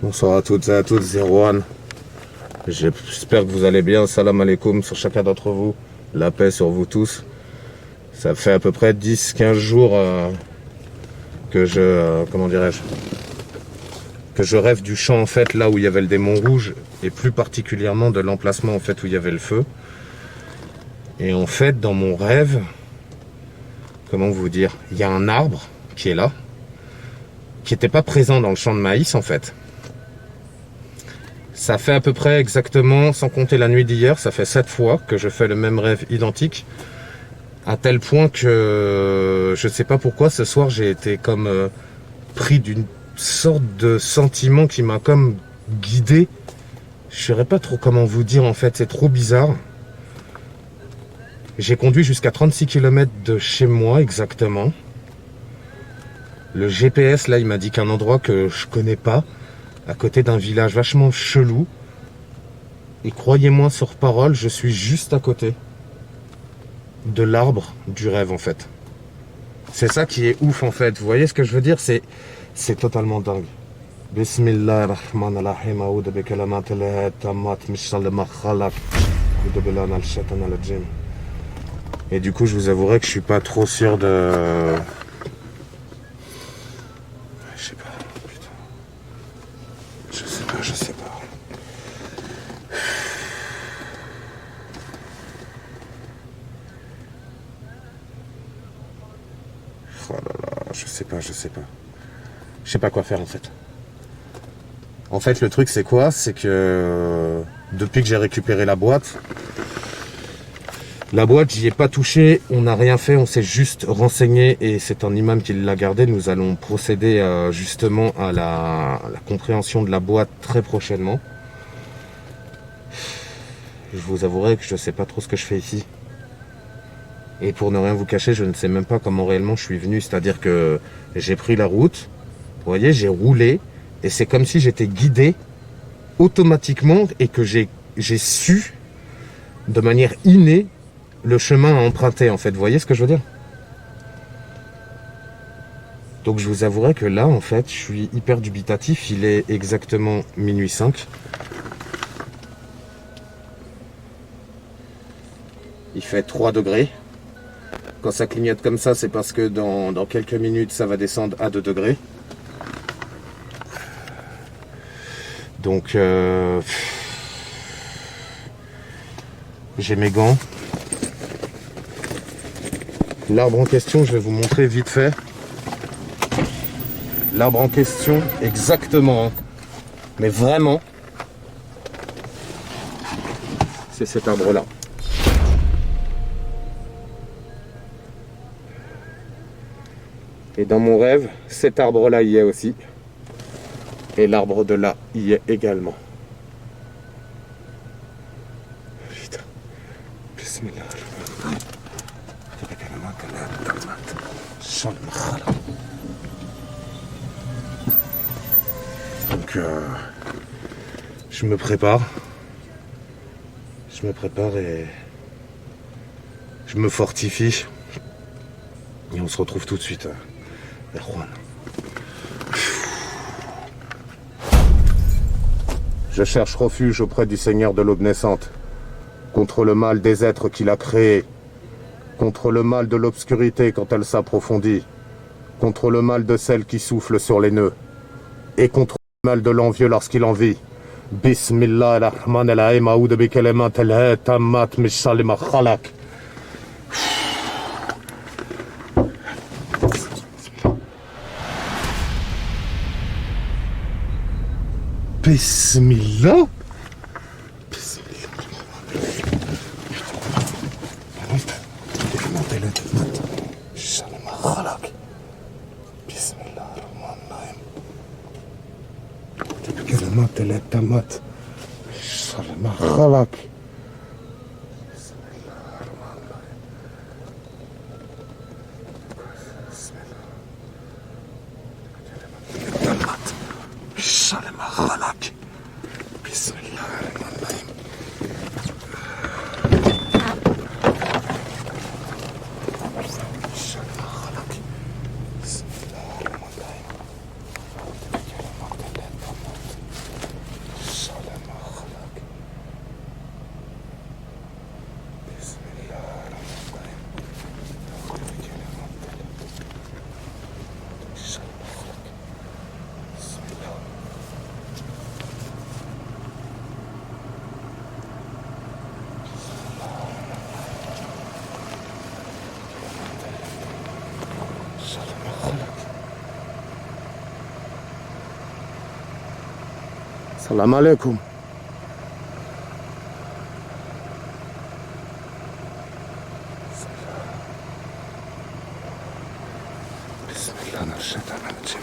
Bonsoir à toutes et à tous, Zerwan. J'espère que vous allez bien. Salam alaikum sur chacun d'entre vous. La paix sur vous tous. Ça fait à peu près 10-15 jours que comment dirais-je, que je rêve du champ en fait, là où il y avait le démon rouge, et plus particulièrement de l'emplacement en fait où il y avait le feu. Et en fait, dans mon rêve, comment vous dire, il y a un arbre qui est là, qui n'était pas présent dans le champ de maïs en fait. Ça fait à peu près exactement, sans compter la nuit d'hier, ça fait 7 fois que je fais le même rêve identique, à tel point que je sais pas pourquoi ce soir j'ai été comme pris d'une sorte de sentiment qui m'a comme guidé. Je saurais pas trop comment vous dire en fait, c'est trop bizarre. J'ai conduit jusqu'à 36 km de chez moi exactement. Le GPS là il m'a dit qu'un endroit que je connais pas, à côté d'un village vachement chelou. Et croyez-moi sur parole, je suis juste à côté de l'arbre du rêve en fait. C'est ça qui est ouf en fait. Vous voyez ce que je veux dire? C'est totalement dingue. Bismillahirrahmanirrahim. A'udhu bi kalimatillahi tammat min sharri ma khalaq. A'udhu billahi minash shaitanir rajim. Et du coup, je vous avouerai que je suis pas trop sûr de... Je sais pas, putain. Je sais pas. Oh là là, je sais pas. Je sais pas quoi faire en fait. En fait, le truc c'est quoi? C'est que depuis que j'ai récupéré la boîte, j'y ai pas touché, on n'a rien fait, on s'est juste renseigné et c'est un imam qui l'a gardé. Nous allons procéder justement à la compréhension de la boîte très prochainement. Je vous avouerai que je sais pas trop ce que je fais ici. Et pour ne rien vous cacher, je ne sais même pas comment réellement je suis venu. C'est-à-dire que j'ai pris la route, vous voyez, j'ai roulé, et c'est comme si j'étais guidé automatiquement et que j'ai su, de manière innée, le chemin à emprunter, en fait. Vous voyez ce que je veux dire? Donc je vous avouerai que là, en fait, je suis hyper dubitatif. Il est exactement minuit 5. Il fait 3 degrés. Quand ça clignote comme ça, c'est parce que dans quelques minutes, ça va descendre à 2 degrés. Donc, j'ai mes gants. L'arbre en question, je vais vous montrer vite fait. L'arbre en question, exactement. Hein. Mais vraiment, c'est cet arbre-là. Et dans mon rêve, cet arbre-là y est aussi. Et l'arbre de là y est également. Putain. Bismillah. Donc, je me prépare et je me fortifie. Et on se retrouve tout de suite vers Juan. Je cherche refuge auprès du Seigneur de l'aube naissante, contre le mal des êtres qu'il a créés, contre le mal de l'obscurité quand elle s'approfondit, contre le mal de celle qui souffle sur les nœuds, et contre le mal de l'envieux lorsqu'il en vit. Bismillahirrahmanirrahim. A'udhu bi kalimatillahi tammat min sharri ma khalaq. Bismillah. Salam alaikum. Bismillah, الشيطان الرجيم.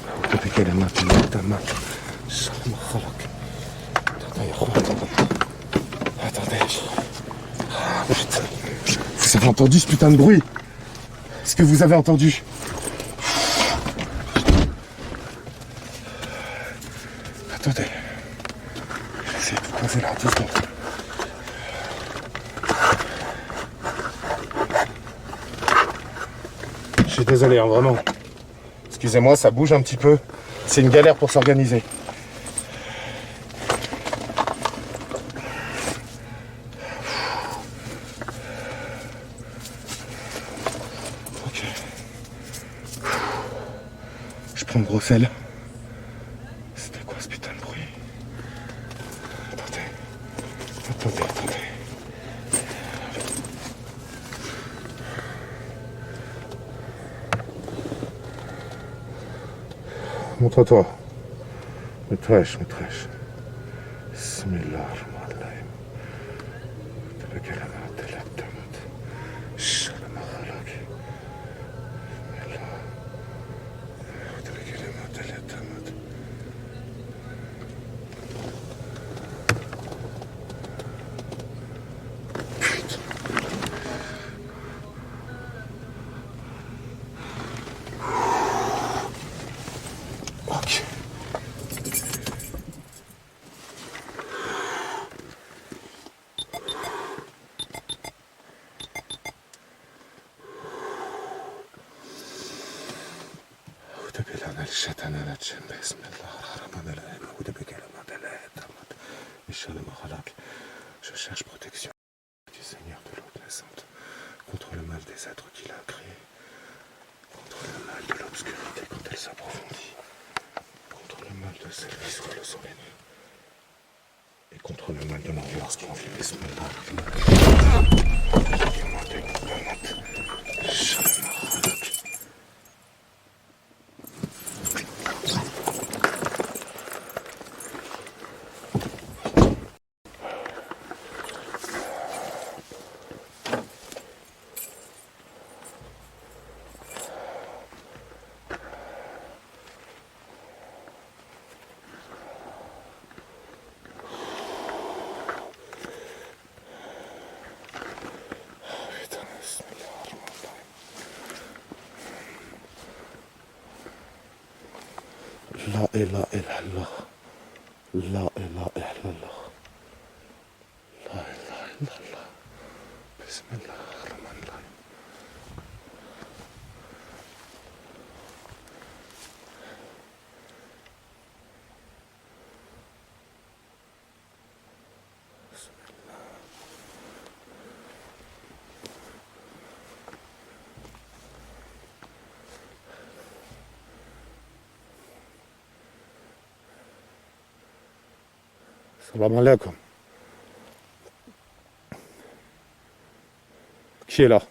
أعوذ بكلمات الله التامات شر ما خلق. Attendez, attendez. Putain. Vous avez entendu ce putain de bruit? Est-ce que vous avez entendu? Attendez. Je vais essayer de vous poser là, 10 secondes. Je suis désolé, hein, vraiment. Excusez-moi, ça bouge un petit peu. C'est une galère pour s'organiser. Ok. Je prends le gros sel. C'était quoi ce putain de bruit? Attendez. Montre-toi. مترعش. بسم الله الرحمن الرحيم. بكلمات الله التامات شر ما خلق. بسم الله. بكلمات الله التامات. Ok. أعوذ بالله من الشيطان الرجيم بسم الله الرحمن الرحيم أعوذ بكلمات الله التامات من شر ما خلق. Je cherche protection du Seigneur de l'eau naissante contre le mal des êtres qu'il a créés, contre le mal de l'obscurité quand elle s'approfondit, contre le mal de celle qui souffle sur les nuits, et contre le mal de l'envie lorsqu'il en vit. Bismillah. La ilaha illallah. La ilaha illallah. La ilaha illallah. Bismillah ar-Rahman ar-Rahim. Salam alaikum. Qui est là?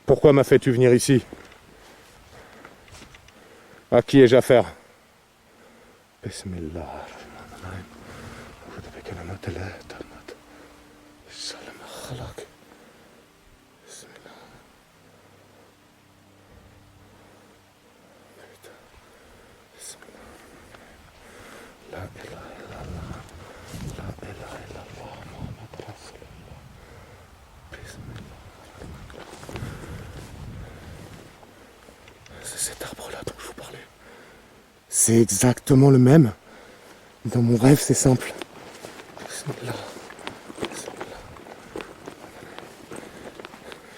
Pourquoi m'as fait-tu venir ici? À qui ai-je affaire? Bismillah ar-Rahman ar-Rahim. أعوذ بكلمات الله التامات من شر ما خلق. بسم الله. بسم الله. لا إله إلا الله. لا إله إلا الله محمد رسول الله. بسم الله. C'est cet arbre-là dont je vous parlais. C'est exactement le même. Dans mon rêve, c'est simple. Bismillah. Bismillah.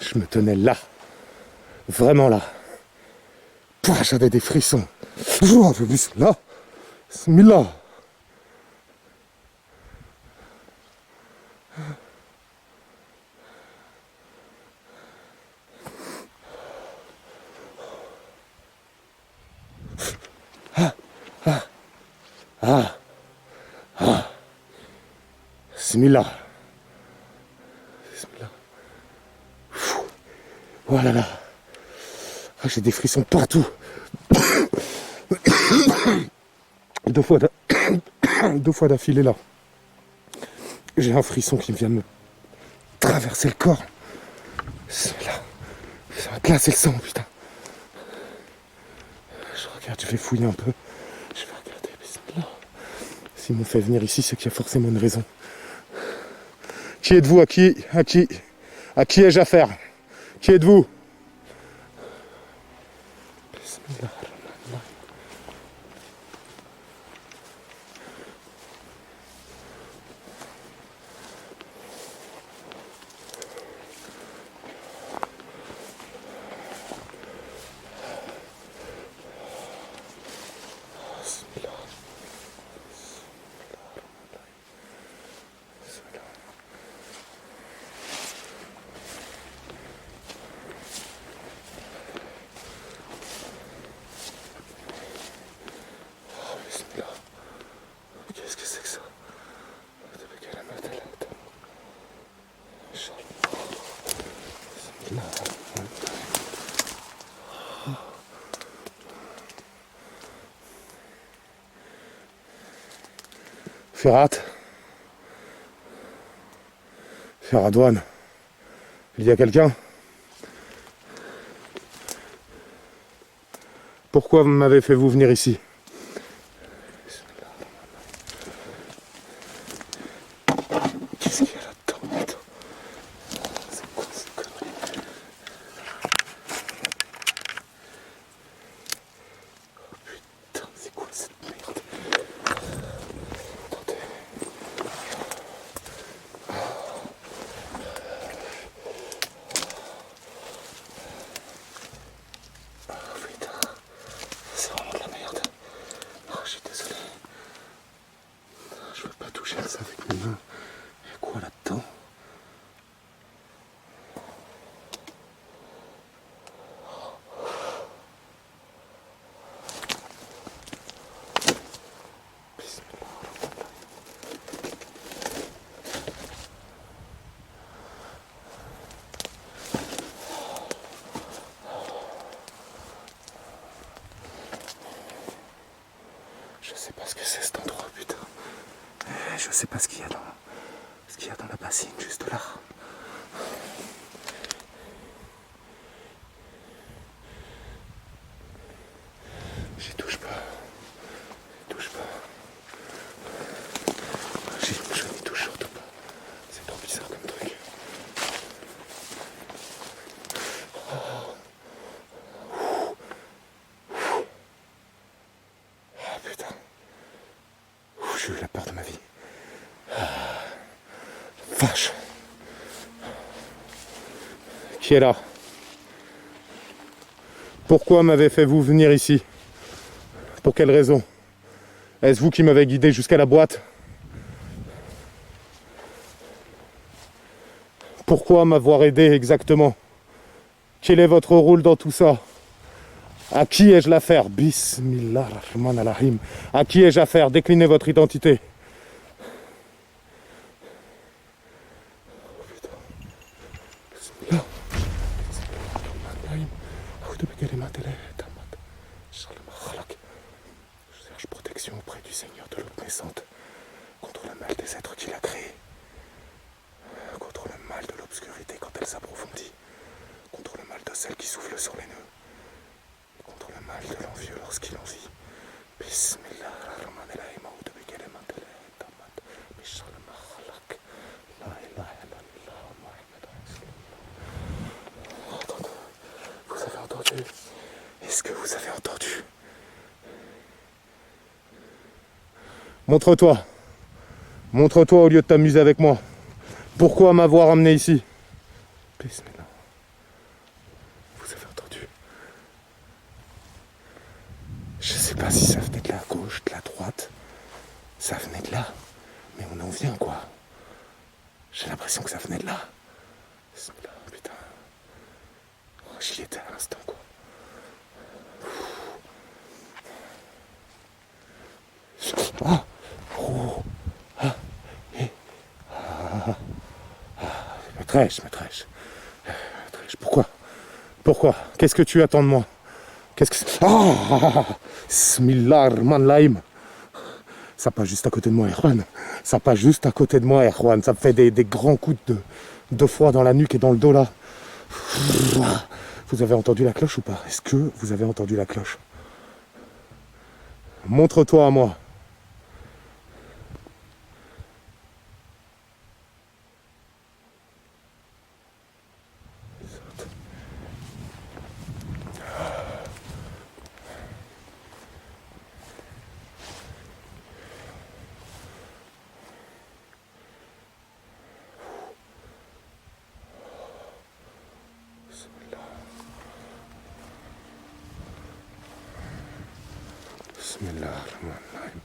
Je me tenais là. Vraiment là. Pouah, j'avais des frissons. Bismillah. Bismillah. Bismillah. Bismillah. Oh là là. Ah, j'ai des frissons partout. deux fois d'affilée là. J'ai un frisson qui vient de me traverser le corps. Là, ça va glacer le sang, putain. Je regarde, je vais fouiller un peu. Je vais regarder, bismillah. S'ils m'ont fait venir ici, c'est qu'il y a forcément une raison. Qui êtes-vous? À qui ai-je affaire? Qui êtes-vous? Bismillah. Qu'est-ce que c'est que ça? Ferhat, Ferradouane, il y a quelqu'un? Pourquoi m'avez fait vous venir ici? Qu'est-ce qu'il y a là-dedans? Attends. C'est quoi cette connerie? Oh putain, c'est quoi cette merde? Attendez. Oh putain, c'est vraiment de la merde. Oh, je suis désolé. Je veux pas toucher à ça avec mes mains. Il y a quoi là-dedans? Je sais pas ce que c'est cet endroit, putain. Je sais pas ce qu'il y a dans la bassine juste là. J'y touche pas. Je n'y touche surtout pas. C'est trop bizarre comme truc. Ah putain. J'ai eu la peur de ma vie. Vache. Qui est là? Pourquoi m'avez fait vous venir ici? Pour quelle raison? Est-ce vous qui m'avez guidé jusqu'à la boîte? Pourquoi m'avoir aidé exactement? Quel est votre rôle dans tout ça? À qui ai-je l'affaire? Bismillah ar-Rahman ar-Rahim. À qui ai-je affaire? Déclinez votre identité. Je cherche protection auprès du Seigneur de l'eau naissante contre le mal des êtres qu'il a créés, contre le mal de l'obscurité quand elle s'approfondit, contre le mal de celle qui souffle sur les nœuds, et contre le mal de l'envieux lorsqu'il en vit. Bismillah ar-Rahman ar-Rahim. Attendez, vous avez entendu? Est-ce que vous avez entendu? Montre-toi. Montre-toi au lieu de t'amuser avec moi. Pourquoi m'avoir amené ici? Bismillah. Vous avez entendu? Je sais pas si ça venait de la gauche, de la droite. Ça venait de là. Mais on en vient quoi. J'ai l'impression que ça venait de là. Bismillah, putain. Oh, j'y étais à l'instant quoi. Ah. Oh. Ah. Et. Ah. Ah. Maîtresse. Pourquoi? Qu'est-ce que tu attends de moi? Qu'est-ce que c'est? Ah. Bismillah ar-Rahman ar-Rahim. Ça passe juste à côté de moi, Erwan. Ça passe juste à côté de moi, Erwan. Ça me fait des grands coups de froid dans la nuque et dans le dos, là. Vous avez entendu la cloche ou pas? Est-ce que vous avez entendu la cloche? Montre-toi à moi. Bismillahirrahmanirrahim.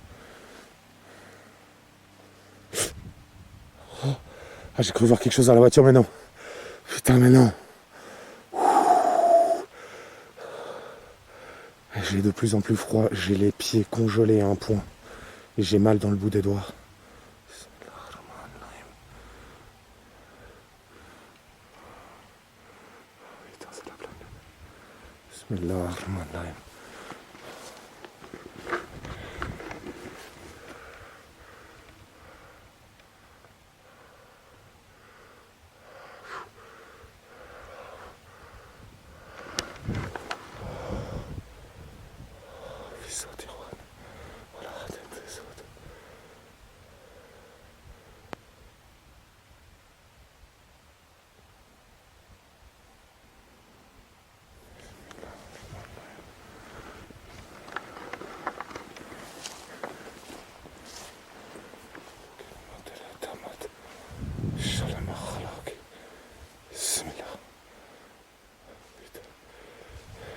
Oh. Ah, j'ai cru voir quelque chose dans la voiture, mais non. Putain, mais non. J'ai de plus en plus froid. J'ai les pieds congelés à un point. Et j'ai mal dans le bout des doigts. Bismillahirrahmanirrahim. Putain, c'est la blague. Bismillahirrahmanirrahim.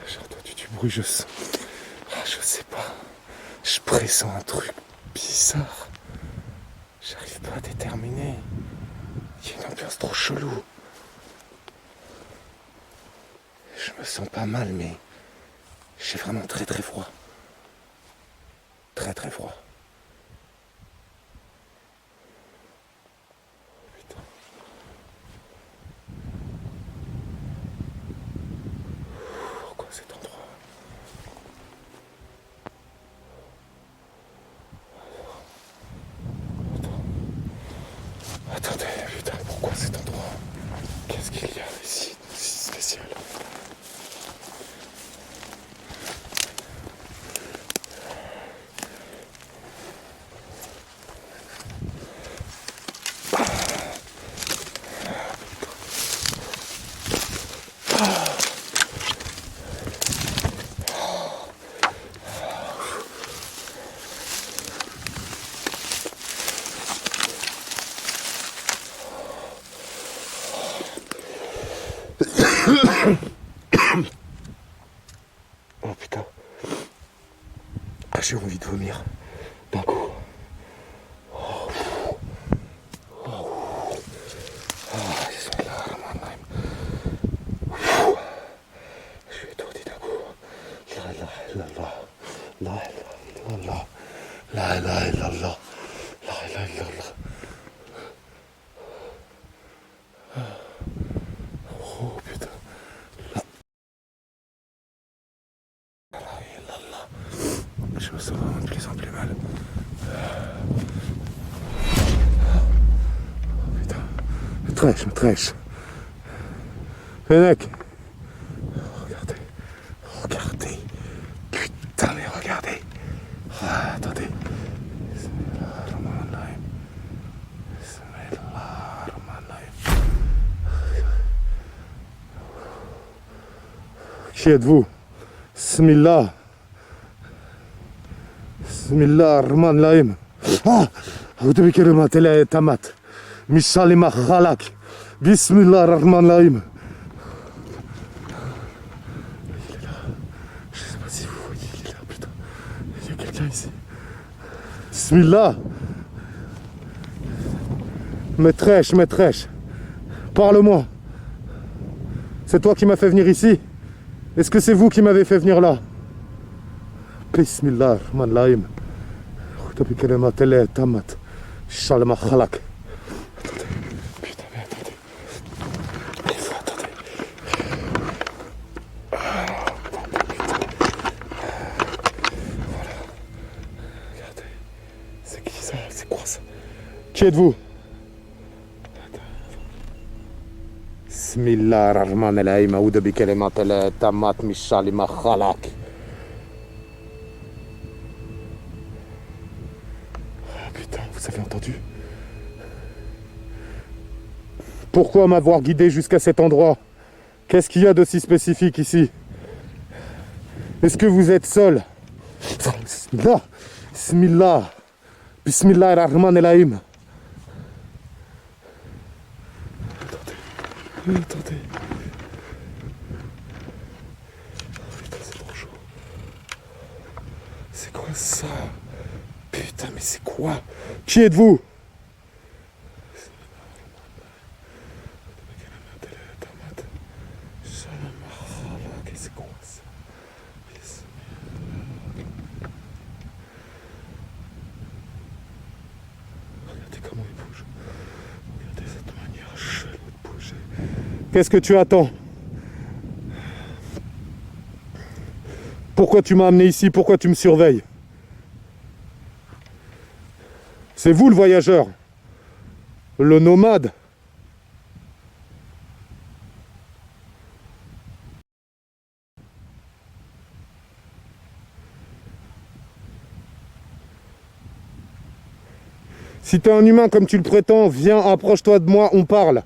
J'ai entendu du bruit, je sais pas. Je pressens un truc bizarre. J'arrive pas à déterminer. Il y a une ambiance trop chelou. Je me sens pas mal, mais j'ai vraiment très très froid. Très très froid. Putain. Pourquoi cet endroit? Attendez, putain, pourquoi cet endroit? Qu'est-ce qu'il y a ici de si spécial? Oh putain. Ah, j'ai envie de vomir d'un coup. Je suis étourdi d'un coup. La ilaha illallah. La ilaha illallah. La ilaha illallah. La ilaha illallah. Oh putain. La ilaha illallah. Je me sens vraiment de plus en plus mal. Oh putain. Me trèche. Fennec. Regardez. Regardez. Putain, mais regardez. Ah, attendez. Bismillahirrahmanirrahim. Bismillahirrahmanirrahim. Qui êtes-vous? Bismillah. Bismillahirrahmanirrahim. Ah! أعوذ بكلمات الله التامات من شر ما خلق. Bismillahirrahmanirrahim. Il est là. Je sais pas si vous voyez, il est là, putain. Il y a quelqu'un ici. Bismillah. Maîtresse. Parle-moi. C'est toi qui m'as fait venir ici? Est-ce que c'est vous qui m'avez fait venir là? Bismillahirrahmanirrahim. أعوذ بكلمات الله التامات من شر ما خلق. Putain, mais attendez. Attendez. Voilà. Regardez. C'est Qui êtes-vous? Bismillahirrahmanirrahim. Aoudou bi kalimatil tammat min sharri ma khalaq. Oh putain, vous avez entendu? Pourquoi m'avoir guidé jusqu'à cet endroit? Qu'est-ce qu'il y a d'aussi spécifique ici? Est-ce que vous êtes seul? Bismillah. Bismillah. Bismillahirrahmanirrahim. Attendez. Oh putain, c'est trop chaud. C'est quoi ça? Putain, mais c'est quoi? Qui êtes-vous? C'est quoi ça? Regardez comment il bouge. Regardez cette manière chelou de bouger. Qu'est-ce que tu attends? Pourquoi tu m'as amené ici? Pourquoi tu me surveilles? C'est vous le voyageur, le nomade. Si t'es un humain comme tu le prétends, viens, approche-toi de moi, on parle.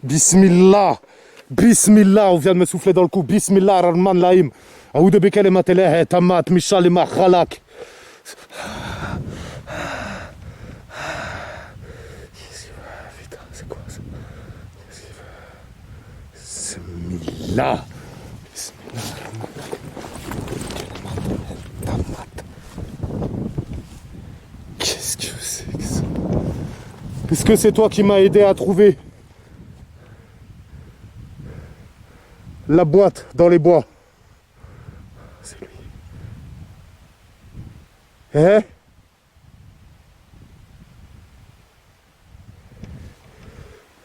Bismillah. Bismillah, on vient de me souffler dans le cou. Bismillah ar-Rahman Lahim. Aoudou bi kalimatil tammat min sharri ma khalaq. Putain, c'est quoi ça? Bismillah. Bismillah ar-Rahman. Qu'est-ce que c'est que ça? Est-ce que c'est toi qui m'as aidé à trouver la boîte dans les bois? C'est lui. Hein?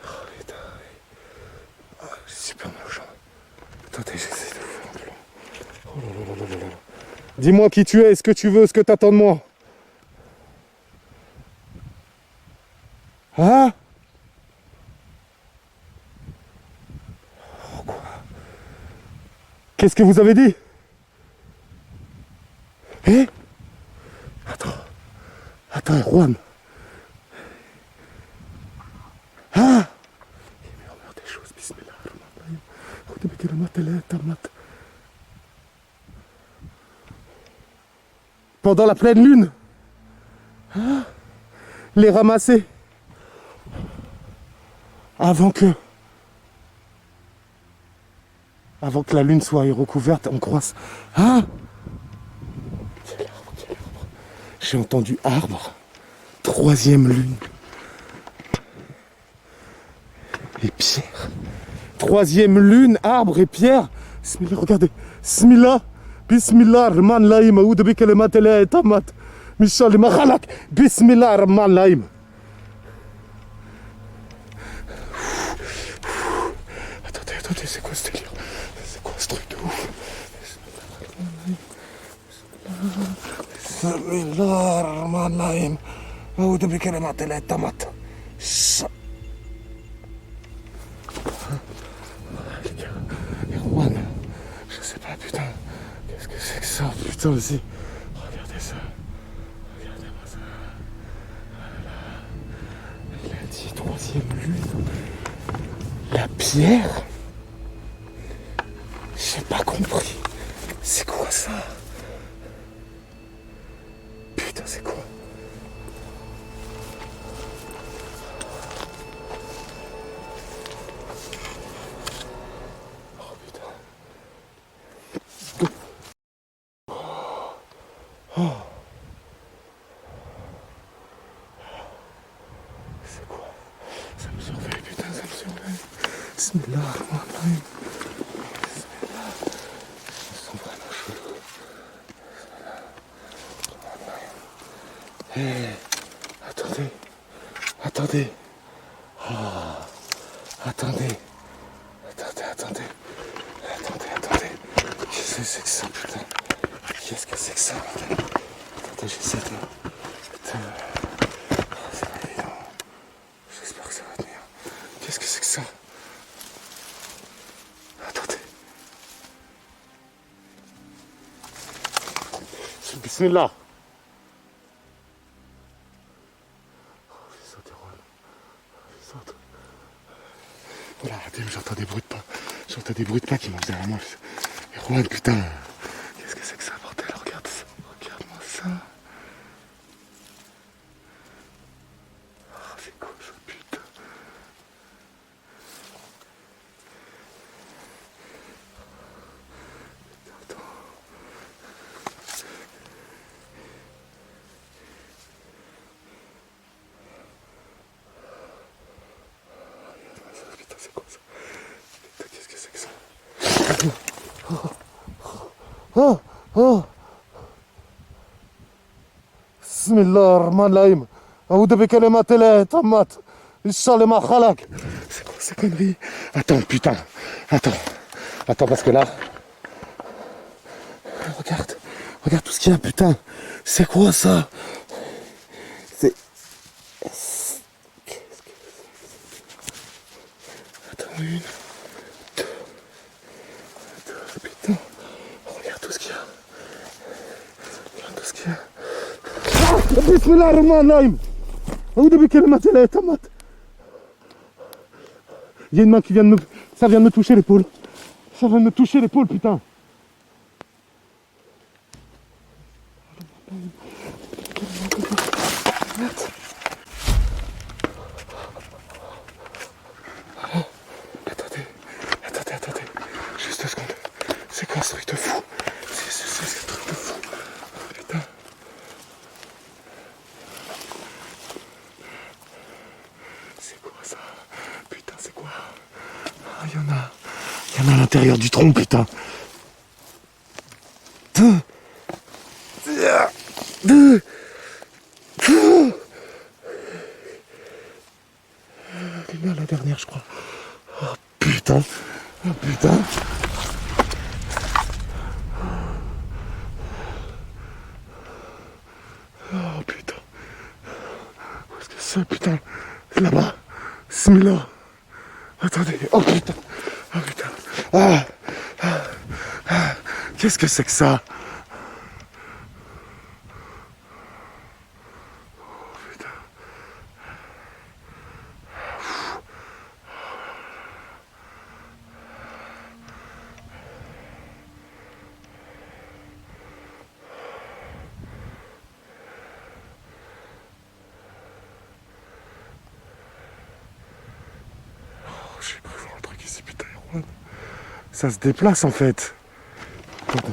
Oh putain. Oh, j'ai super mal aux jambes. Attendez, j'essaie de vous faire un plan. Oh là là là là là. Dis-moi qui tu es, ce que tu veux, ce que t'attends de moi. Hein? Oh, quoi? Qu'est-ce que vous avez dit? Eh? Attends, Juan. Ah! Il murmure des choses, bismillah. Pendant la pleine lune? Ah? Les ramasser? Avant que la lune soit recouverte, on croise. Ah! Quel arbre. J'ai entendu arbre. 3e lune. Et pierre. 3e lune, arbre et pierre. Bismillah, regardez. Bismillah. Bismillah ar-Rahman Lahim. Aoudou bi kalimatil tammat min sharri ma khalaq. Bismillah ar-Rahman Lahim. Attendez, c'est quoi ce délire? C'est quoi ce truc de ouf? Bismillah ar-Rahman Rahim. Aoudou bi kalimatil tammat. Erwan, je sais pas, putain. Qu'est-ce que c'est que ça? Putain, vas-y. Regardez ça. Regardez-moi ça. Voilà. Il a dit 3e lune. La pierre? J'ai pas compris. C'est quoi ça? Putain, c'est quoi? Oh putain. Oh. C'est quoi? Ça me surveille, putain, ça me surveille. Bismillah ar-Rahman Rahim. Hey, attendez. Oh, attendez. c'est que ça, putain? Qu'est-ce que c'est que ça? Attends, j'essaie de... Ça va aller, hein. J'espère que ça va tenir. Qu'est-ce que c'est que ça? Attendez. Bismillah. Voilà, j'entends des bruits de pas. J'entends des bruits de pas qui marchent derrière moi. Et Juan, putain. Qu'est-ce que c'est que ça, bordel? Regarde ça. Regarde-moi ça. Oh, c'est quoi ça, putain? Attends. Putain, c'est quoi ça? Putain, qu'est-ce que c'est que ça? Oh, oh. Bismillah ar-Rahman ar-Rahim. A'udhu bi kalimatillahi tammat. Inch'Allah ma khalaq. C'est quoi ces conneries? Attends, putain. Attends, parce que là... Regarde tout ce qu'il y a, putain. C'est quoi ça? C'est... Qu'est-ce que c'est? Attends, une... Deux, putain. Regarde tout ce qu'il y a. Bismillah ar-Rahman ar-Rahim. A'udhu bi kalimatillahi tammat. Il y a une main qui vient de me... Ça vient de me toucher l'épaule. Ça vient de me toucher l'épaule, putain. Attendez. Juste 2 secondes. C'est quoi ce truc de fou? C'est ce truc de fou. Putain. C'est quoi ça? Putain, c'est quoi? Ah, il y en a à l'intérieur du tronc, putain. Elle est là, la dernière, je crois. Oh putain. Oh putain. Oh putain. Où est-ce que c'est, putain? Là-bas. Bismillah. Attendez. Oh putain. Oh putain. Qu'est-ce que c'est que ça? Oh putain. J'ai cru voir un truc ici, putain, Erwan. Ça se déplace en fait. Attendez.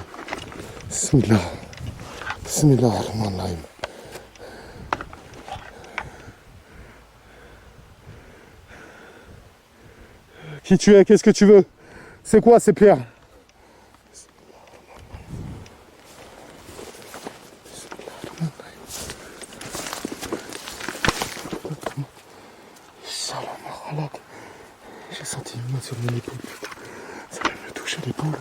Bismillah. Bismillah ar-Rahman ar-Rahim. Qui tu es? Qu'est-ce que tu veux? C'est quoi ces pierres? J'ai senti une main sur mon épaule, putain. Ça vient me toucher l'épaule.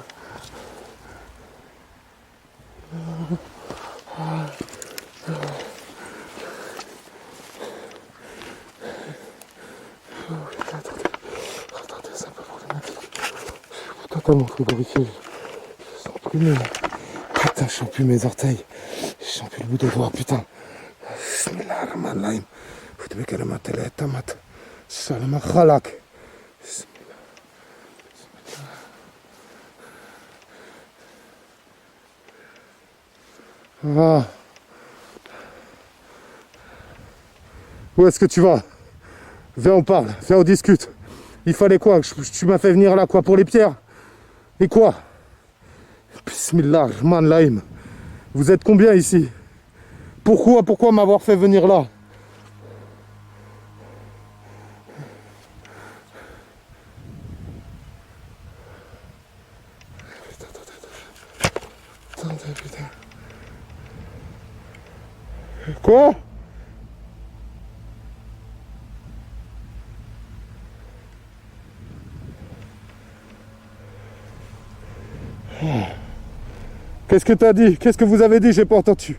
Attendez, c'est un peu problématique. Je suis totalement frigorifié. Je sens plus mes... Putain, je sens plus mes orteils. Je sens plus le bout des doigts, putain. Bismillah ar-Rahman ar-Rahim. A'udhu bi kalimatillahi tammat. Inch'Allah ma khalaq. Ah. Où est-ce que tu vas? Viens, on parle, viens, on discute. Il fallait quoi? Tu m'as fait venir là, quoi, pour les pierres? Et quoi? Bismillah, Rahman Laïm. Vous êtes combien ici? Pourquoi m'avoir fait venir là? Attendez, putain. Quoi? Qu'est-ce que t'as dit? Qu'est-ce que vous avez dit? J'ai pas entendu.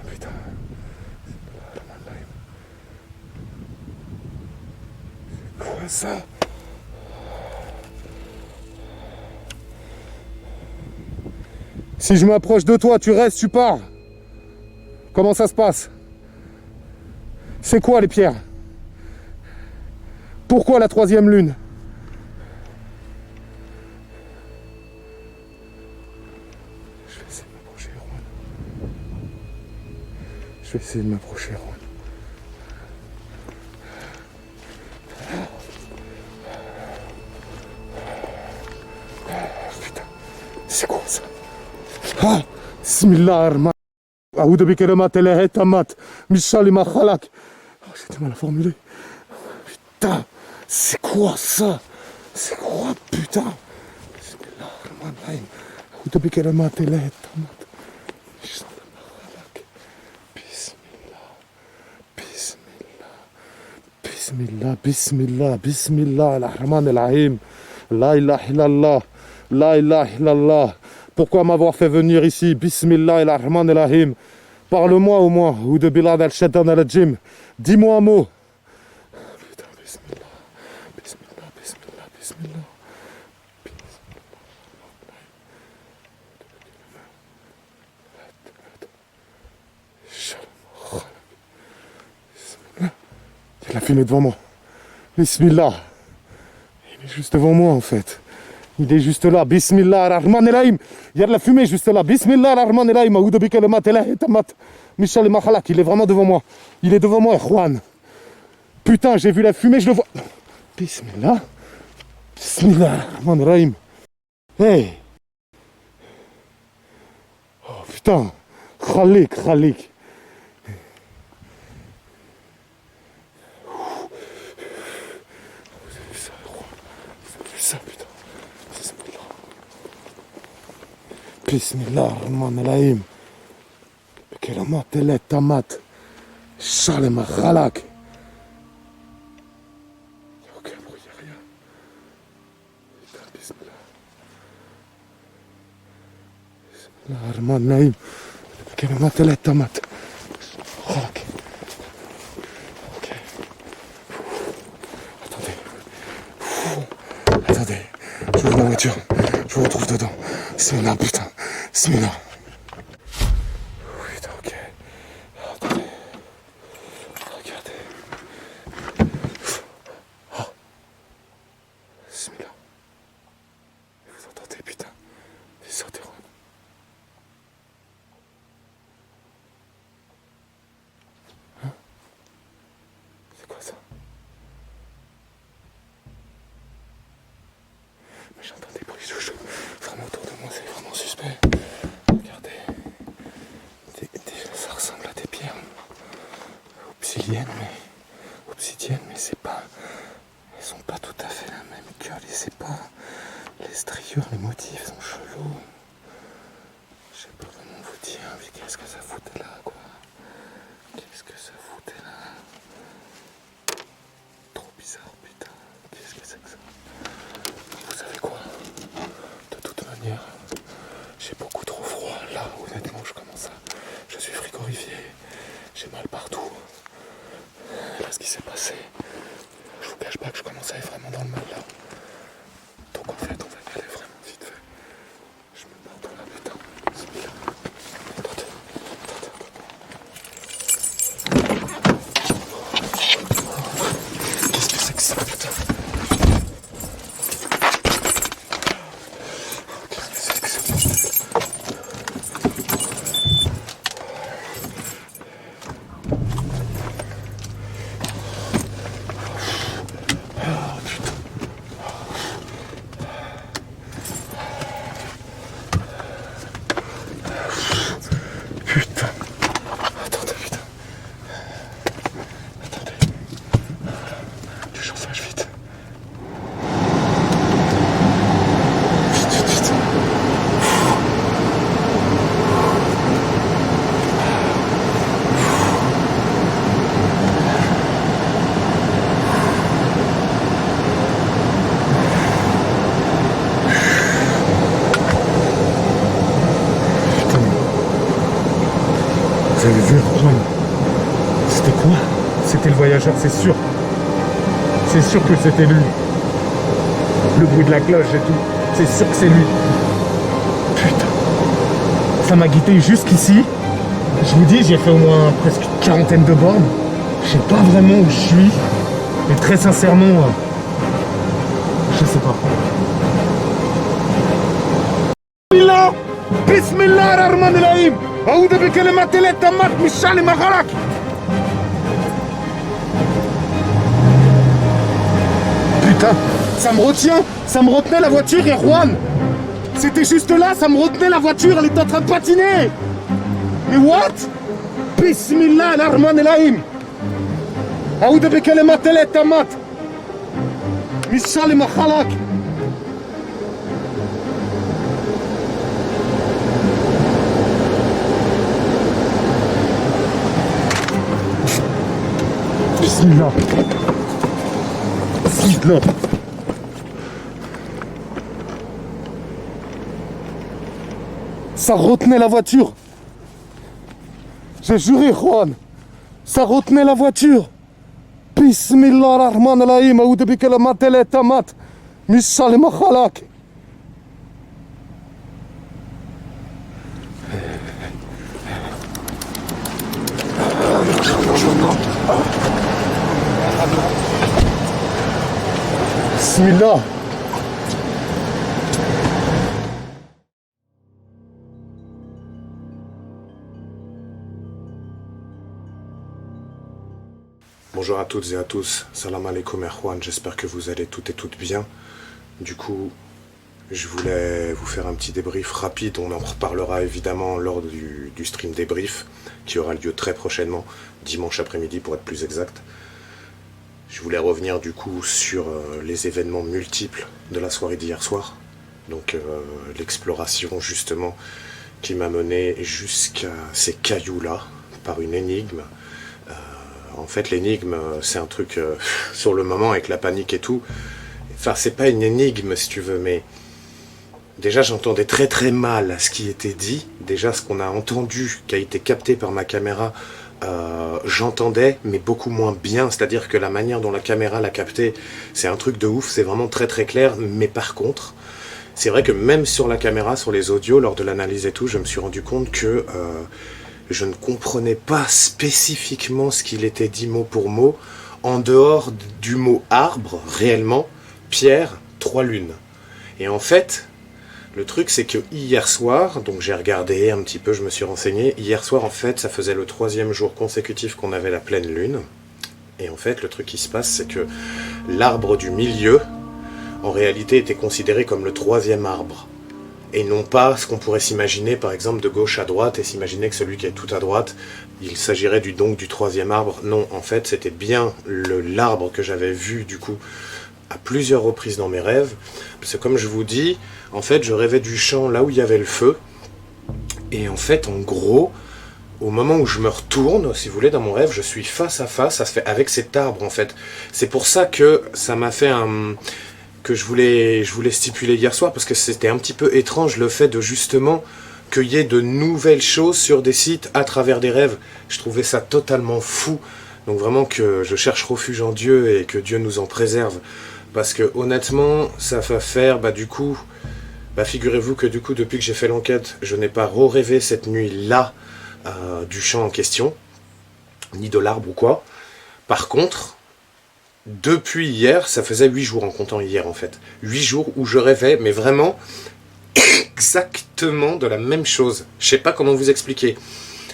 Putain. C'est quoi ça? Si je m'approche de toi, tu restes, tu pars. Comment ça se passe? C'est quoi les pierres? Pourquoi la troisième lune? Je vais essayer de m'approcher, Erwan. Je vais essayer de m'approcher, Erwan. Putain, c'est quoi ça? Ah, Bismillah, Aoudou bikalamat el tamat, Mishali ma khalak. J'ai du mal à formuler. Putain, c'est quoi ça? C'est quoi, putain? Bismillah, Rahman, Aoudou bikalamat el tamat, Mishali ma khalak. Bismillah, Bismillah, Bismillah, Bismillah, Bismillah, Rahman el-Rahim. La ilaha illallah, la ilaha illallah. Pourquoi m'avoir fait venir ici? Bismillah el-Rahman el-Rahim. Parle-moi au moins, ou de Bilad al-Shaitan al-Jim. Dis-moi un mot. Putain, bismillah, bismillah, bismillah, bismillah. Bismillah. Il y a de la fumée devant moi. Bismillah. Il est juste devant moi en fait. Il est juste là. Bismillah ar-Rahman ar-Rahim. Il y a de la fumée juste là. Bismillah ar-Rahman ar-Rahim. Aoudou bikalamat el tamat. Mishal Makhalak, il est vraiment devant moi. Il est devant moi, Juan. Putain, j'ai vu la fumée, je le vois. Bismillah. Bismillah ar-Rahman ar-Rahim. Hey. Oh putain. Khalik, Khalik. Vous avez vu ça, Juan? Vous avez vu ça, putain? Bismillah ar-Rahman ar-Rahim. Bikalamat el tamat. Mishal Makhalak. Il n'y a aucun bruit, il n'y a rien. Putain, bismillah. Bismillah ar-Rahman ar-Rahim. Bikalamat el tamat. Makhalak. Ok. Attendez. J'ouvre ma voiture. Je vous retrouve dedans. Bismillah, putain. Bismillah. Putain, ok. Attendez. Regardez. Oh. Bismillah. Vous entendez, putain. Ils sont des ronds. Hein? C'est quoi ça? Mais j'entends des bruits chouchous vraiment autour de moi, c'est vraiment suspect. Regardez. Ça ressemble à des pierres obsidiennes, mais c'est pas. Elles sont pas tout à fait la même gueule et c'est pas. Les striures, les motifs sont chelous. Je sais pas comment vous dire, mais qu'est-ce que ça foutait là, quoi? Qu'est-ce que ça foutait là? Trop bizarre, putain. Qu'est-ce que c'est que ça? Vous savez quoi? De toute manière, j'ai beaucoup trop froid. Là, honnêtement, je suis frigorifié. J'ai mal partout. Là, ce qui s'est passé, je vous cache pas que je commence à être vraiment dans le mal là. Donc en fait, on va y aller vraiment vite fait. Je me barre de là, putain. C'est bien. Attendez. Qu'est-ce que c'est que ça, putain? Qu'est-ce que c'est que ça? avez vu, Juan? C'était quoi? C'était le voyageur, c'est sûr. C'est sûr que c'était lui. Le bruit de la cloche et tout. C'est sûr que c'est lui. Putain. Ça m'a guidé jusqu'ici. Je vous dis, j'ai fait au moins presque une quarantaine de bornes. Je sais pas vraiment où je suis. Et très sincèrement, je sais pas. Bismillah. Bismillah ar-Rahman ar-Rahim. Aouda bi kalimatillah tammat min sharri ma khalaq. Putain, ça me retient. Ça me retenait la voiture, et Juan. C'était juste là, ça me retenait la voiture, elle était en train de patiner. Mais what? Bismillah ar-Rahman ar-Rahim. Aouda bi kalimatillah tammat min sharri ma khalaq. Bismillah. Bismillah. Ça retenait la voiture. J'ai juré, Juan. Ça retenait la voiture. Bismillah ar-Rahman ar-Rahim. Aouda bi kalimatillah tammat min sharri ma khalaq. Bismillah. Bonjour à toutes et à tous, salam alaikum et Juan, j'espère que vous allez toutes et toutes bien. Du coup, je voulais vous faire un petit débrief rapide, on en reparlera évidemment lors du stream débrief qui aura lieu très prochainement, dimanche après-midi pour être plus exact. Je voulais revenir du coup sur les événements multiples de la soirée d'hier soir, donc l'exploration justement qui m'a mené jusqu'à ces cailloux-là par une énigme. En fait, l'énigme, c'est un truc sur le moment avec la panique et tout. Enfin, c'est pas une énigme si tu veux, mais déjà j'entendais très très mal ce qui était dit. Déjà ce qu'on a entendu, qui a été capté par ma caméra, j'entendais, mais beaucoup moins bien. C'est-à-dire que la manière dont la caméra l'a capté, c'est un truc de ouf, c'est vraiment très très clair. Mais par contre, c'est vrai que même sur la caméra, sur les audios, lors de l'analyse et tout, je me suis rendu compte que je ne comprenais pas spécifiquement ce qu'il était dit mot pour mot, en dehors du mot arbre, réellement, pierre, 3 lunes. Et en fait, le truc c'est que hier soir, donc j'ai regardé un petit peu, je me suis renseigné, hier soir en fait, ça faisait le 3e jour consécutif qu'on avait la pleine lune. Et en fait, le truc qui se passe, c'est que l'arbre du milieu, en réalité, était considéré comme le 3e arbre. Et non pas ce qu'on pourrait s'imaginer, par exemple, de gauche à droite, et s'imaginer que celui qui est tout à droite, il s'agirait donc du 3e arbre. Non, en fait, c'était bien l'arbre que j'avais vu, du coup, à plusieurs reprises dans mes rêves. Parce que comme je vous dis, en fait, je rêvais du champ là où il y avait le feu. Et en fait, en gros, au moment où je me retourne, si vous voulez, dans mon rêve, je suis face à face, ça se fait avec cet arbre, en fait. C'est pour ça que ça m'a fait que je voulais stipuler hier soir, parce que c'était un petit peu étrange le fait de justement qu'il y ait de nouvelles choses sur des sites à travers des rêves. Je trouvais ça totalement fou. Donc vraiment que je cherche refuge en Dieu et que Dieu nous en préserve. Parce que honnêtement, ça va faire, du coup, figurez-vous que du coup, depuis que j'ai fait l'enquête, je n'ai pas rêvé cette nuit-là du champ en question, ni de l'arbre ou quoi. Par contre, depuis hier, ça faisait 8 jours en comptant hier en fait. 8 jours où je rêvais, mais vraiment exactement de la même chose. Je sais pas comment vous expliquer.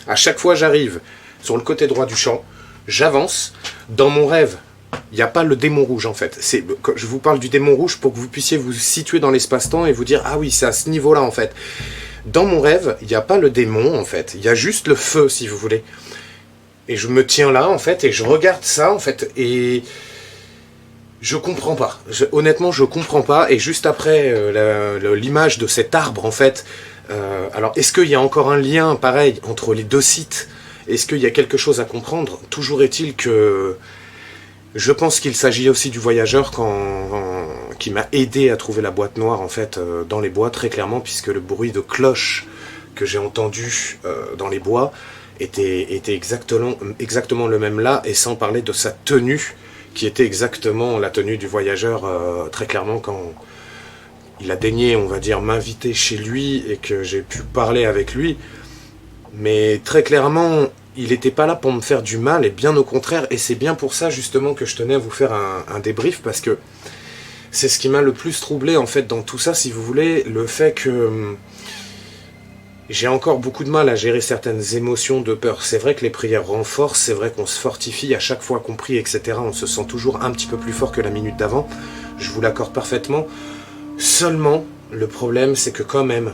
À chaque fois j'arrive sur le côté droit du champ, j'avance. Dans mon rêve, il n'y a pas le démon rouge en fait. Je vous parle du démon rouge pour que vous puissiez vous situer dans l'espace-temps et vous dire ah oui, c'est à ce niveau-là en fait. Dans mon rêve, il n'y a pas le démon en fait. Il y a juste le feu si vous voulez. Et je me tiens là en fait et je regarde ça en fait et je comprends pas. Honnêtement, je comprends pas. Et juste après l'image de cet arbre, en fait, alors est-ce qu'il y a encore un lien pareil entre les deux sites? Est-ce qu'il y a quelque chose à comprendre? Toujours est-il que je pense qu'il s'agit aussi du voyageur qui m'a aidé à trouver la boîte noire, en fait, dans les bois, très clairement, puisque le bruit de cloche que j'ai entendu dans les bois était exactement le même là, et sans parler de sa tenue, qui était exactement la tenue du voyageur, très clairement, quand il a daigné, on va dire, m'inviter chez lui et que j'ai pu parler avec lui. Mais très clairement, il n'était pas là pour me faire du mal, et bien au contraire, et c'est bien pour ça justement que je tenais à vous faire un débrief, parce que c'est ce qui m'a le plus troublé en fait dans tout ça, si vous voulez, le fait que j'ai encore beaucoup de mal à gérer certaines émotions de peur. C'est vrai que les prières renforcent, c'est vrai qu'on se fortifie à chaque fois qu'on prie, etc. On se sent toujours un petit peu plus fort que la minute d'avant, je vous l'accorde parfaitement. Seulement, le problème c'est que quand même,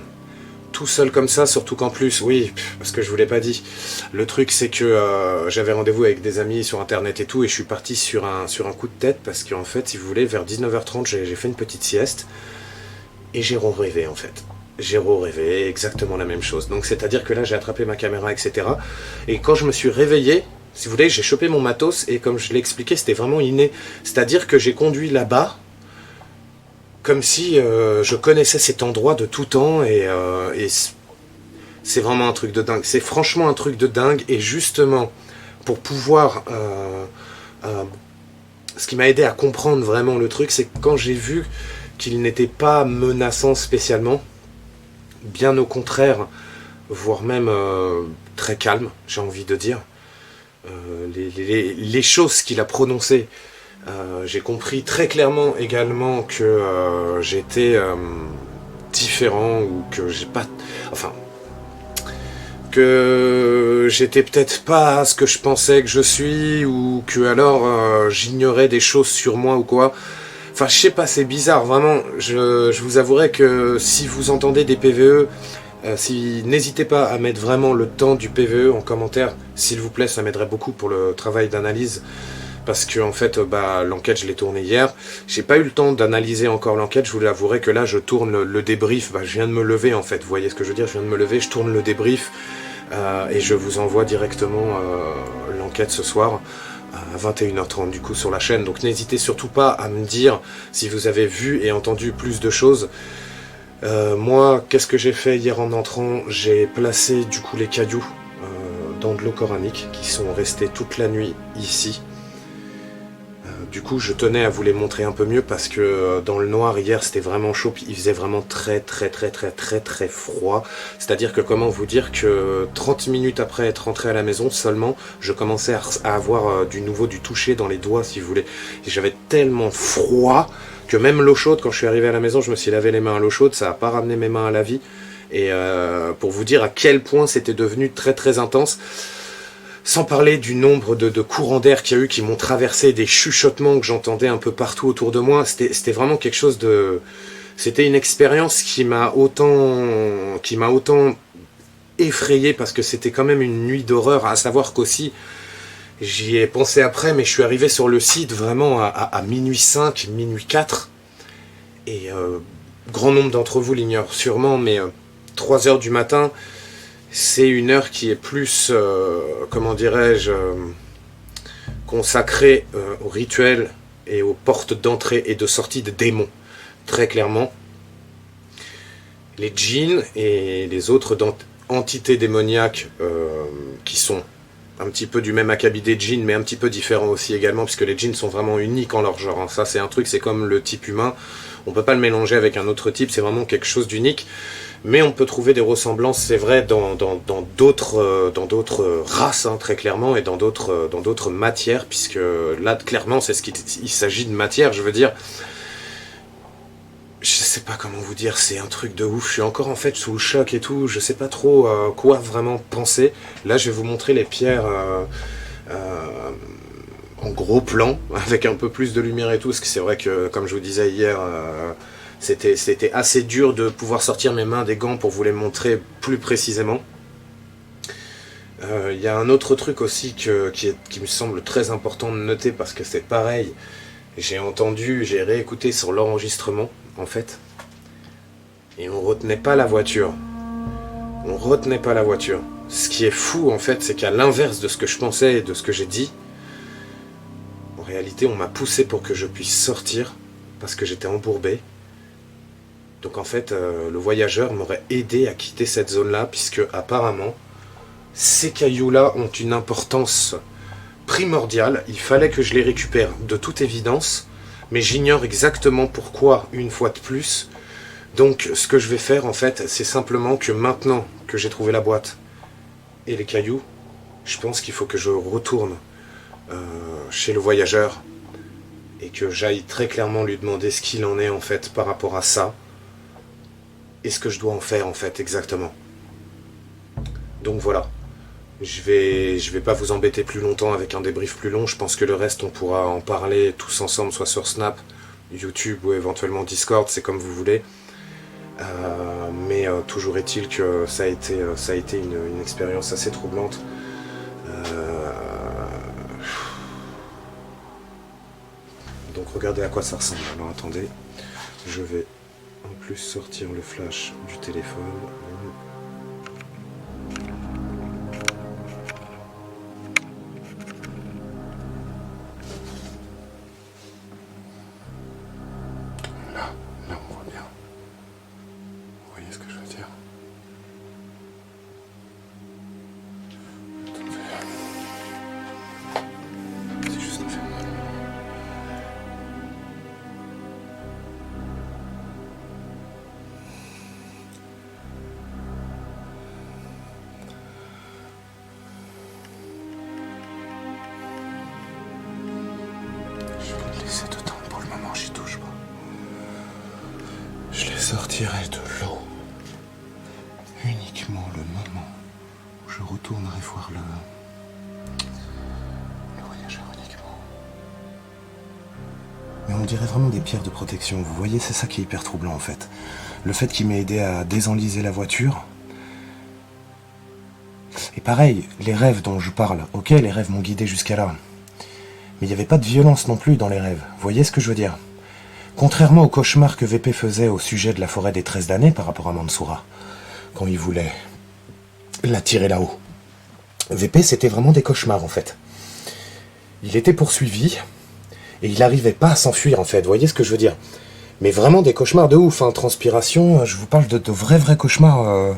tout seul comme ça, surtout qu'en plus, oui, parce que je vous l'ai pas dit, le truc c'est que j'avais rendez-vous avec des amis sur internet et tout, et je suis parti sur un coup de tête, parce qu'en fait, si vous voulez, vers 19h30, j'ai fait une petite sieste, et j'ai rêvé en fait. J'ai rêvé exactement la même chose. Donc c'est-à-dire que là, j'ai attrapé ma caméra, etc. Et quand je me suis réveillé, si vous voulez, j'ai chopé mon matos, et comme je l'ai expliqué, c'était vraiment inné. C'est-à-dire que j'ai conduit là-bas, comme si je connaissais cet endroit de tout temps, et c'est vraiment un truc de dingue. C'est franchement un truc de dingue, et justement, pour pouvoir... ce qui m'a aidé à comprendre vraiment le truc, c'est que quand j'ai vu qu'il n'était pas menaçant spécialement, bien au contraire, voire même très calme, j'ai envie de dire, les choses qu'il a prononcées, j'ai compris très clairement également que j'étais différent, ou que j'ai pas... Enfin, que j'étais peut-être pas ce que je pensais que je suis, ou que alors j'ignorais des choses sur moi ou quoi. Enfin, je sais pas, c'est bizarre, vraiment. Je vous avouerai que si vous entendez des PVE, n'hésitez pas à mettre vraiment le temps du PVE en commentaire, s'il vous plaît, ça m'aiderait beaucoup pour le travail d'analyse. Parce que en fait, l'enquête, je l'ai tournée hier. J'ai pas eu le temps d'analyser encore l'enquête. Je vous l'avouerai que là, je tourne le débrief. Je viens de me lever en fait. Vous voyez ce que je veux dire? Je viens de me lever, je tourne le débrief et je vous envoie directement l'enquête ce soir à 21h30 du coup sur la chaîne. Donc n'hésitez surtout pas à me dire si vous avez vu et entendu plus de choses. Moi, qu'est-ce que j'ai fait hier en entrant? J'ai placé du coup les cailloux dans de l'eau coranique qui sont restés toute la nuit ici. Du coup, je tenais à vous les montrer un peu mieux parce que dans le noir hier, c'était vraiment chaud. Puis il faisait vraiment très froid. C'est-à-dire que comment vous dire que 30 minutes après être rentré à la maison seulement, je commençais à avoir du nouveau du toucher dans les doigts, si vous voulez. Et j'avais tellement froid que même l'eau chaude, quand je suis arrivé à la maison, je me suis lavé les mains à l'eau chaude. Ça n'a pas ramené mes mains à la vie. Et pour vous dire à quel point c'était devenu très intense. Sans parler du nombre de courants d'air qu'il y a eu qui m'ont traversé, des chuchotements que j'entendais un peu partout autour de moi. C'était vraiment quelque chose de... C'était une expérience qui m'a autant effrayé parce que c'était quand même une nuit d'horreur. À savoir qu'aussi, j'y ai pensé après, mais je suis arrivé sur le site vraiment à minuit 5, minuit 4. Et grand nombre d'entre vous l'ignorent sûrement, mais 3 heures du matin... C'est une heure qui est plus, comment dirais-je, consacrée au rituel et aux portes d'entrée et de sortie de démons, très clairement. Les djinns et les autres entités démoniaques qui sont un petit peu du même acabit des djinns, mais un petit peu différents aussi également, puisque les djinns sont vraiment uniques en leur genre. Ça, c'est un truc, c'est comme le type humain. On ne peut pas le mélanger avec un autre type, c'est vraiment quelque chose d'unique. Mais on peut trouver des ressemblances, c'est vrai, dans d'autres races, hein, très clairement, et dans d'autres matières, puisque là, clairement, il s'agit de matière, je veux dire. Je sais pas comment vous dire, c'est un truc de ouf. Je suis encore en fait sous le choc et tout, je sais pas trop quoi vraiment penser. Là, je vais vous montrer les pierres en gros plan, avec un peu plus de lumière et tout, parce que c'est vrai que, comme je vous disais hier... C'était assez dur de pouvoir sortir mes mains des gants pour vous les montrer plus précisément. Y a un autre truc aussi qui me semble très important de noter parce que c'est pareil. J'ai réécouté sur l'enregistrement en fait. Et on retenait pas la voiture. On retenait pas la voiture. Ce qui est fou en fait, c'est qu'à l'inverse de ce que je pensais et de ce que j'ai dit, en réalité on m'a poussé pour que je puisse sortir parce que j'étais embourbé. Donc en fait, le voyageur m'aurait aidé à quitter cette zone-là, puisque apparemment, Ces cailloux-là ont une importance primordiale. Il fallait que je les récupère de toute évidence, mais j'ignore exactement pourquoi une fois de plus. Donc ce que je vais faire en fait, c'est simplement que maintenant que j'ai trouvé la boîte et les cailloux, je pense qu'il faut que je retourne chez le voyageur et que j'aille très clairement lui demander ce qu'il en est en fait par rapport à ça et ce que je dois en faire en fait exactement. Donc voilà, je vais pas vous embêter plus longtemps avec un débrief plus long. Je pense que le reste on pourra en parler tous ensemble, soit sur Snap, YouTube ou éventuellement Discord, c'est comme vous voulez. Mais toujours est-il que ça a été une expérience assez troublante. Donc regardez à quoi ça ressemble. Alors attendez, je vais en plus sortir le flash du téléphone. Là on voit bien. Vous voyez ce que je veux dire? C'est juste infernal. Je vais le laisser dedans pour le moment, j'y touche pas. Je les sortirai de l'eau uniquement le moment où je retournerai voir le voyageur uniquement. Mais on dirait vraiment des pierres de protection, vous voyez, c'est ça qui est hyper troublant en fait. Le fait qu'il m'ait aidé à désenliser la voiture. Et pareil, les rêves dont je parle, ok, les rêves m'ont guidé jusqu'à là. Mais il n'y avait pas de violence non plus dans les rêves, vous voyez ce que je veux dire? Contrairement au cauchemar que VP faisait au sujet de la forêt des 13 damnés par rapport à Mansoura, quand il voulait la tirer là-haut. VP, c'était vraiment des cauchemars en fait. Il était poursuivi et il n'arrivait pas à s'enfuir en fait, vous voyez ce que je veux dire? Mais vraiment des cauchemars de ouf, hein, transpiration, je vous parle de vrais cauchemars.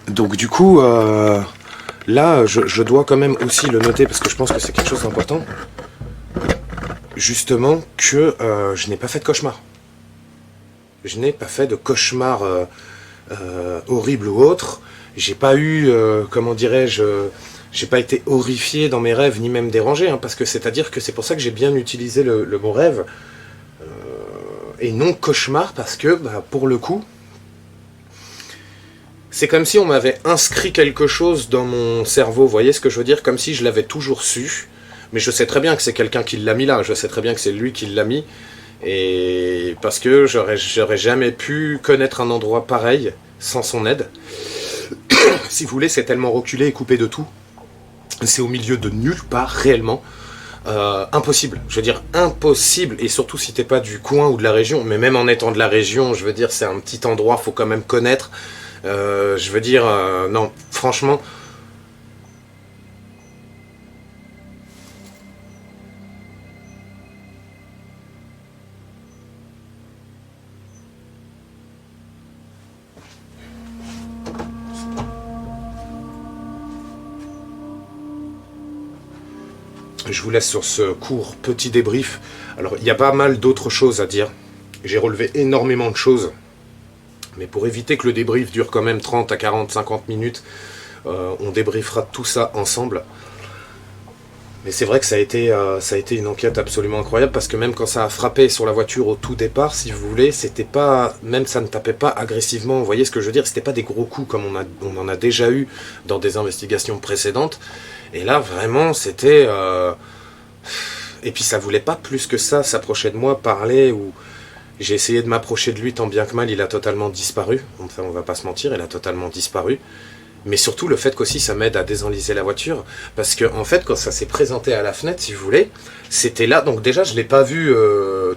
Donc du coup, là, je dois quand même aussi le noter parce que je pense que c'est quelque chose d'important. Justement que je n'ai pas fait de cauchemar. Je n'ai pas fait de cauchemar horrible ou autre. J'ai pas eu, comment dirais-je, j'ai pas été horrifié dans mes rêves, ni même dérangé, hein, parce que c'est-à-dire que c'est pour ça que j'ai bien utilisé le mot rêve, et non cauchemar, parce que, bah, pour le coup, c'est comme si on m'avait inscrit quelque chose dans mon cerveau, vous voyez ce que je veux dire? Comme si je l'avais toujours su, mais je sais très bien que c'est quelqu'un qui l'a mis là, je sais très bien que c'est lui qui l'a mis, et parce que j'aurais jamais pu connaître un endroit pareil sans son aide. Si vous voulez, c'est tellement reculé et coupé de tout. C'est au milieu de nulle part, réellement. Impossible. Je veux dire, impossible. Et surtout si t'es pas du coin ou de la région. Mais même en étant de la région, je veux dire, c'est un petit endroit, faut quand même connaître. Je veux dire, non, franchement... Je vous laisse sur ce court petit débrief. Alors, il y a pas mal d'autres choses à dire. J'ai relevé énormément de choses. Mais pour éviter que le débrief dure quand même 30 à 40, 50 minutes, on débriefera tout ça ensemble. Mais c'est vrai que ça a été une enquête absolument incroyable, parce que même quand ça a frappé sur la voiture au tout départ, si vous voulez, c'était pas, même ça ne tapait pas agressivement, vous voyez ce que je veux dire, c'était pas des gros coups comme on en a déjà eu dans des investigations précédentes. Et là, vraiment, c'était... Et puis ça voulait pas plus que ça s'approcher de moi, parler, ou... J'ai essayé de m'approcher de lui tant bien que mal, il a totalement disparu. Enfin, on va pas se mentir, il a totalement disparu. Mais surtout, le fait qu'aussi ça m'aide à désenliser la voiture. Parce que, en fait, quand ça s'est présenté à la fenêtre, si vous voulez, c'était là. Donc déjà, je l'ai pas vu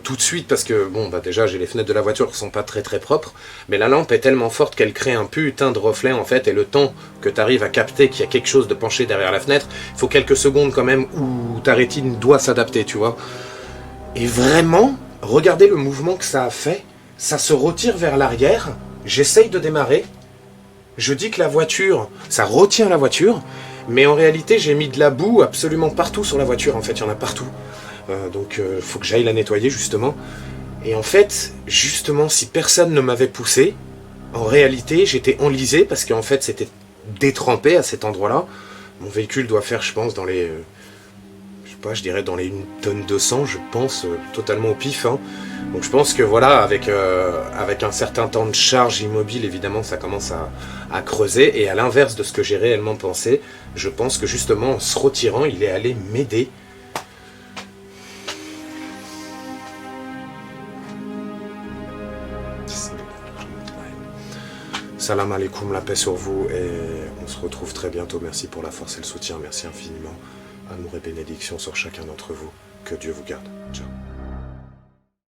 tout de suite, parce que, bon, bah déjà, j'ai les fenêtres de la voiture qui sont pas très propres. Mais la lampe est tellement forte qu'elle crée un putain de reflet, en fait. Et le temps que tu arrives à capter qu'il y a quelque chose de penché derrière la fenêtre, il faut quelques secondes quand même où ta rétine doit s'adapter, tu vois. Et vraiment... Regardez le mouvement que ça a fait, ça se retire vers l'arrière, j'essaye de démarrer, je dis que la voiture, ça retient la voiture, mais en réalité, j'ai mis de la boue absolument partout sur la voiture. En fait, il y en a partout. Donc, il faut que j'aille la nettoyer, justement. Et en fait, justement, si personne ne m'avait poussé, en réalité, j'étais enlisé parce qu'en fait, c'était détrempé à cet endroit-là. Mon véhicule doit faire, je pense, dans les... je sais pas, je dirais dans les 1 tonne 200, je pense, totalement au pif. Hein. Donc je pense que voilà, avec un certain temps de charge immobile, évidemment, ça commence à creuser. Et à l'inverse de ce que j'ai réellement pensé, je pense que justement, en se retirant, il est allé m'aider. Salam alaikum, la paix sur vous, et on se retrouve très bientôt. Merci pour la force et le soutien, merci infiniment. Amour et bénédiction sur chacun d'entre vous. Que Dieu vous garde. Ciao.